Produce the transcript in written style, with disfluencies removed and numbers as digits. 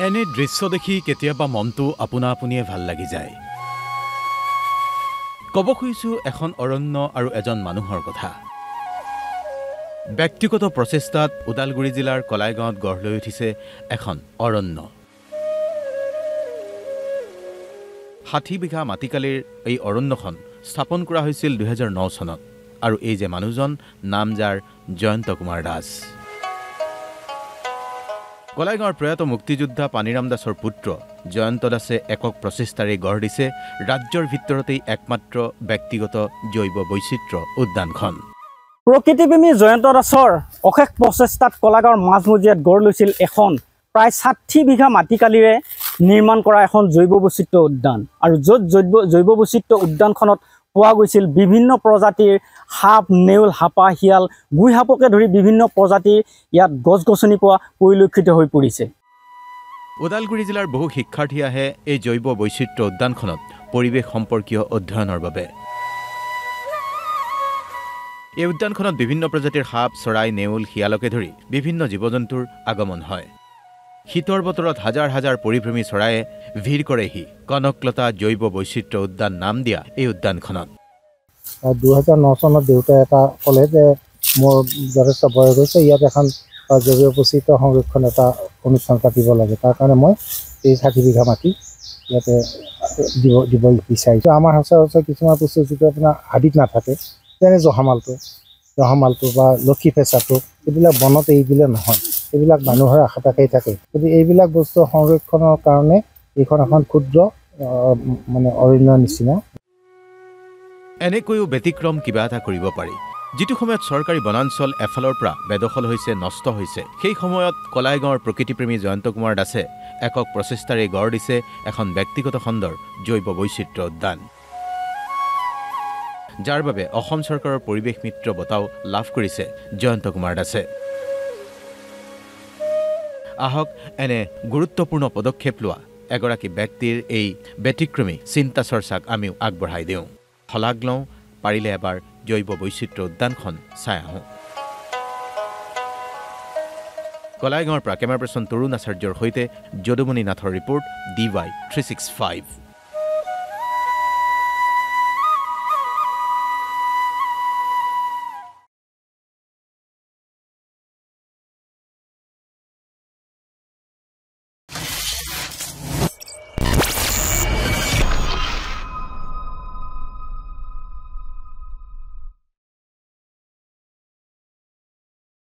এনে দৃশ্য দেখি কেতিয়াবা মনটো আপোনা আপুনিয়ে ভাল লাগি যায়। ক'ব খুজিছো এখন অৰণ্য আৰু এজন মানুহৰ কথা। ব্যক্তিগত প্ৰচেষ্টাত ওদালগুৰি জিলাৰ কলাইগাঁৱত গঢ় লৈ উঠিছে এখন অৰণ্য। 60 বিঘা মাটিকালিৰ এই অৰণ্যখন স্থাপন কৰা হৈছিল 2009 চনত আৰু এই যে মানুহজন নাম যাৰ জয়ন্ত কুমাৰ দাস। কলাইগাঁৱৰ প্ৰয়াত মুক্তিযোদ্ধা পানীৰাম দাসৰ পুত্ৰ জয়ন্ত দাসে একক প্ৰচেষ্টাৰে গঢ় দিছে ৰাজ্যৰ ভিতৰতেই একমাত্ৰ ব্যক্তিগত জৈৱ বৈচিত্ৰ্য উদ্যানখন। প্ৰকৃতিপ্ৰেমী জয়ন্ত দাসৰ অশেষ প্ৰচেষ্টাত কলাগাঁৱৰ মাজমজিয়াত গঢ় লৈছিল এখন প্ৰায় 60 বিঘা মাটিকালিৰে নিৰ্মাণ কৰা এখন জৈৱ বৈচিত্ৰ্য উদ্যান। আৰু য'ত জৈৱ বৈচিত্ৰ্য উদ্যানখনত পোৱা গৈছিল বিভিন্ন প্ৰজাতিৰ সাপ, নেউল, হাপা, শিয়াল, গুই সাপকে ধৰি বিভিন্ন প্ৰজাতিৰ ইয়াত গছ গছনি পোৱা পৰিলক্ষিত হৈ পৰিছে। ওদালগুৰি জিলাৰ বহু শিক্ষাৰ্থী আহে এই জৈৱ বৈচিত্ৰ্য উদ্যানখনত পৰিৱেশ সম্পৰ্কীয় অধ্যয়নৰ বাবে। এই উদ্যানখনত বিভিন্ন প্ৰজাতিৰ সাপ, চৰাই, নেউল, শিয়ালকে ধৰি বিভিন্ন জীৱ জন্তুৰ আগমন হয়। শীতৰ বতৰত হাজাৰ হাজাৰ পৰিভ্ৰমী চৰায়ে ভিৰ কৰেহি কনকলতা জৈৱ বৈচিত্ৰ্য উদ্যান নাম দিয়া এই উদ্যানখনত। 2009 চনত দেউতাই এটা ক'লে যে মোৰ যথেষ্ট বয়স হৈছে, ইয়াত এখন জৈৱ বৈচিত্ৰ্য সংৰক্ষণ এটা অনুষ্ঠান পাতিব লাগে। তাৰ কাৰণে মই এই 60 বিঘা মাটি ইয়াতে দিব বিচাৰিছোঁ। আমাৰ সচৰাচৰ কিছুমান বস্তু যিটো আপোনাৰ হাবিত নাথাকে, যেনে জহামালটো বা লক্ষী ফেঁচাটো, এইবিলাক বনত এইবিলাক নহয়, এইবিলাক মানুহৰ আশে পাশেই থাকে। কিন্তু এইবিলাক বস্তু সংৰক্ষণৰ কাৰণে এইখন এখন ক্ষুদ্ৰ অৰণ্যৰ নিচিনা। এনেকৈও ব্যতিক্ৰম কিবা এটা কৰিব পাৰি। যিটো সময়ত চৰকাৰী বনাঞ্চল এফালৰ পৰা বেদখল হৈছে, নষ্ট হৈছে, সেই সময়ত কলাইগাঁৱৰ প্ৰকৃতিপ্ৰেমী জয়ন্ত কুমাৰ দাসে একক প্ৰচেষ্টাৰে গঢ় দিছে এখন ব্যক্তিগত খণ্ডৰ জৈৱ বৈচিত্ৰ্য উদ্যান, যাৰ বাবে অসম চৰকাৰৰ পৰিৱেশ মিত্ৰ বঁটাও লাভ কৰিছে জয়ন্ত কুমাৰ দাসে। আহক এনে গুৰুত্বপূৰ্ণ পদক্ষেপ লোৱা এগৰাকী ব্যক্তিৰ এই ব্যতিক্ৰমী চিন্তা চৰ্চাক আমিও আগবঢ়াই দিওঁ। শলাগ লওঁ, পাৰিলে এবাৰ জৈৱ বৈচিত্ৰ্য উদ্যানখন চাই আহোঁ। কলাইগাঁৱৰ পৰা কেমেৰা পাৰ্চন তৰুণ আচাৰ্যৰ সৈতে যদুমণি নাথৰ ৰিপৰ্ট DY 365।